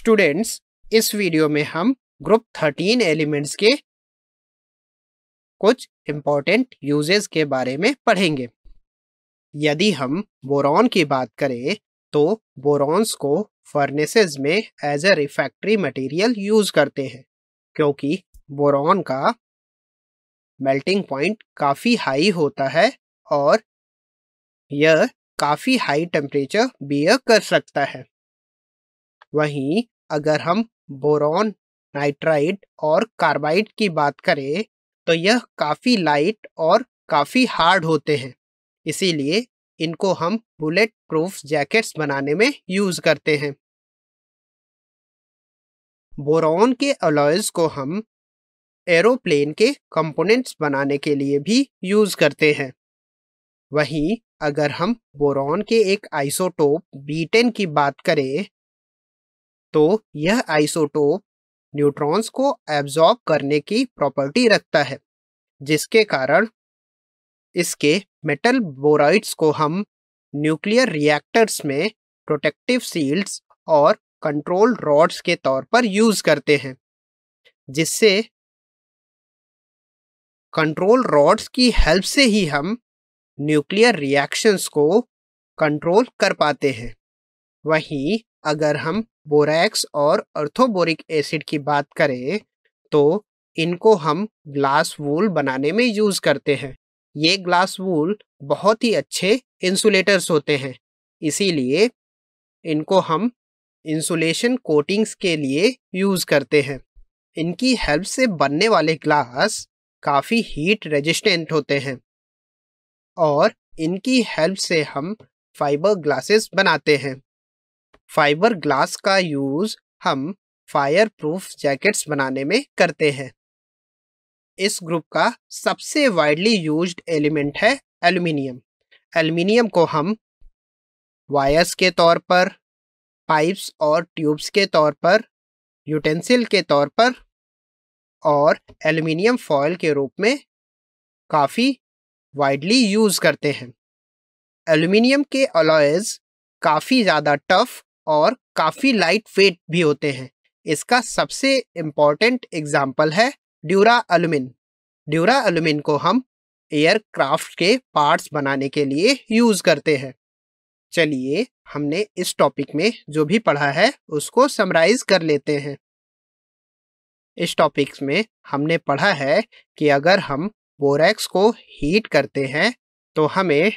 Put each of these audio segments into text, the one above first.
Students, इस video में हम ग्रुप 13 एलिमेंट्स के कुछ इम्पोर्टेंट यूजेस के बारे में पढ़ेंगे। यदि हम बोरॉन की बात करें तो बोरॉन्स को फर्नेसेस में as a refractory material use करते हैं, क्योंकि बोरॉन का मेल्टिंग पॉइंट काफ़ी हाई होता है और यह काफ़ी हाई टेम्परेचर बियर कर सकता है। वहीं अगर हम बोरॉन नाइट्राइड और कार्बाइड की बात करें तो यह काफ़ी लाइट और काफ़ी हार्ड होते हैं, इसीलिए इनको हम बुलेट प्रूफ जैकेट्स बनाने में यूज़ करते हैं। बोरॉन के अलॉयज को हम एरोप्लेन के कंपोनेंट्स बनाने के लिए भी यूज़ करते हैं। वहीं अगर हम बोरॉन के एक आइसोटोप B10 की बात करें तो यह आइसोटोप न्यूट्रॉन्स को एब्जॉर्ब करने की प्रॉपर्टी रखता है, जिसके कारण इसके मेटल बोराइड्स को हम न्यूक्लियर रिएक्टर्स में प्रोटेक्टिव शील्ड्स और कंट्रोल रॉड्स के तौर पर यूज करते हैं, जिससे कंट्रोल रॉड्स की हेल्प से ही हम न्यूक्लियर रिएक्शंस को कंट्रोल कर पाते हैं। वहीं अगर हम बोरैक्स और अर्थोबोरिक एसिड की बात करें तो इनको हम ग्लास वूल बनाने में यूज करते हैं। ये ग्लास वूल बहुत ही अच्छे इंसुलेटर्स होते हैं, इसीलिए इनको हम इंसुलेशन कोटिंग्स के लिए यूज करते हैं। इनकी हेल्प से बनने वाले ग्लास काफ़ी हीट रेजिस्टेंट होते हैं और इनकी हेल्प से हम फाइबर ग्लासेस बनाते हैं। फाइबर ग्लास का यूज हम फायर प्रूफ जैकेट्स बनाने में करते हैं। इस ग्रुप का सबसे वाइडली यूज्ड एलिमेंट है एल्युमिनियम। एल्युमिनियम को हम वायर्स के तौर पर, पाइप्स और ट्यूब्स के तौर पर, यूटेंसिल के तौर पर और एल्युमिनियम फॉयल के रूप में काफ़ी वाइडली यूज करते हैं। एल्युमिनियम के अलॉयज काफ़ी ज़्यादा टफ और काफ़ी लाइट वेट भी होते हैं। इसका सबसे इम्पॉर्टेंट एग्जाम्पल है ड्यूरा एल्यूमिन। ड्यूरा एल्यूमिन को हम एयरक्राफ्ट के पार्ट्स बनाने के लिए यूज़ करते हैं। चलिए हमने इस टॉपिक में जो भी पढ़ा है उसको समराइज कर लेते हैं। इस टॉपिक्स में हमने पढ़ा है कि अगर हम बोरैक्स को हीट करते हैं तो हमें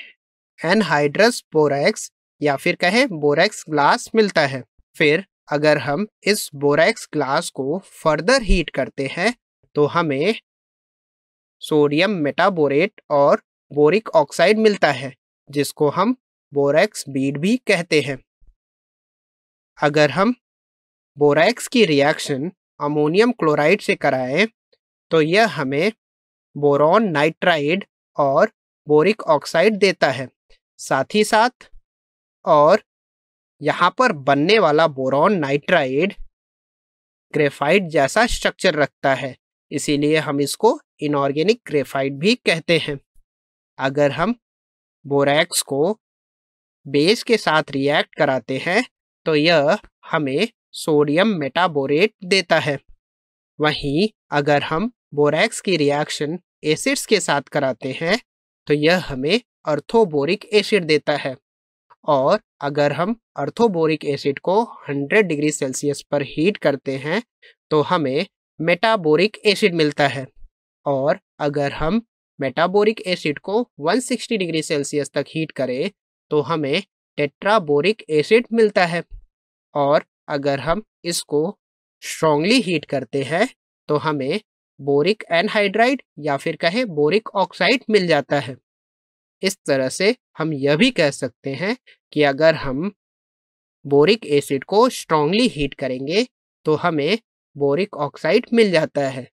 एनहाइड्रस बोरैक्स या फिर कहें बोरैक्स ग्लास मिलता है। फिर अगर हम इस बोरैक्स ग्लास को फर्दर हीट करते हैं तो हमें सोडियम मेटाबोरेट और बोरिक ऑक्साइड मिलता है, जिसको हम बोरैक्स बीड भी कहते हैं। अगर हम बोरैक्स की रिएक्शन अमोनियम क्लोराइड से कराएं तो यह हमें बोरॉन नाइट्राइड और बोरिक ऑक्साइड देता है। साथ ही साथ और यहाँ पर बनने वाला बोरॉन नाइट्राइड ग्रेफाइट जैसा स्ट्रक्चर रखता है, इसीलिए हम इसको इनऑर्गेनिक ग्रेफाइट भी कहते हैं। अगर हम बोरैक्स को बेस के साथ रिएक्ट कराते हैं तो यह हमें सोडियम मेटाबोरेट देता है। वहीं अगर हम बोरैक्स की रिएक्शन एसिड्स के साथ कराते हैं तो यह हमें अर्थोबोरिक एसिड देता है। और अगर हम अर्थोबोरिक एसिड को 100 डिग्री सेल्सियस पर हीट करते हैं तो हमें मेटाबोरिक एसिड मिलता है। और अगर हम मेटाबोरिक एसिड को 160 डिग्री सेल्सियस तक हीट करें तो हमें टेट्राबोरिक एसिड मिलता है। और अगर हम इसको स्ट्रांगली हीट करते हैं तो हमें बोरिक एनहाइड्राइड या फिर कहें बोरिक ऑक्साइड मिल जाता है। इस तरह से हम यह भी कह सकते हैं कि अगर हम बोरिक एसिड को स्ट्रांगली हीट करेंगे तो हमें बोरिक ऑक्साइड मिल जाता है।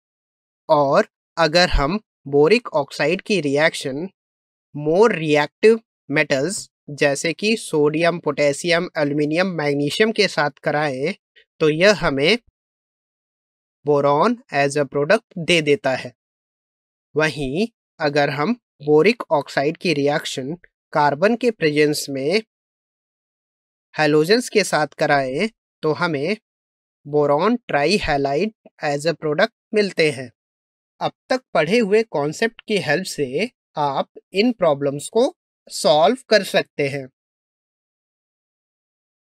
और अगर हम बोरिक ऑक्साइड की रिएक्शन मोर रिएक्टिव मेटल्स जैसे कि सोडियम, पोटेशियम, एल्युमिनियम, मैग्नीशियम के साथ कराएं तो यह हमें बोरॉन एज अ प्रोडक्ट दे देता है। वहीं अगर हम बोरिक ऑक्साइड की रिएक्शन कार्बन के प्रेजेंस में हैलोजेंस के साथ कराएं तो हमें boron trihalide as a product मिलते हैं। अब तक पढ़े हुए कॉन्सेप्ट की हेल्प से आप इन प्रॉब्लम्स को सॉल्व कर सकते हैं।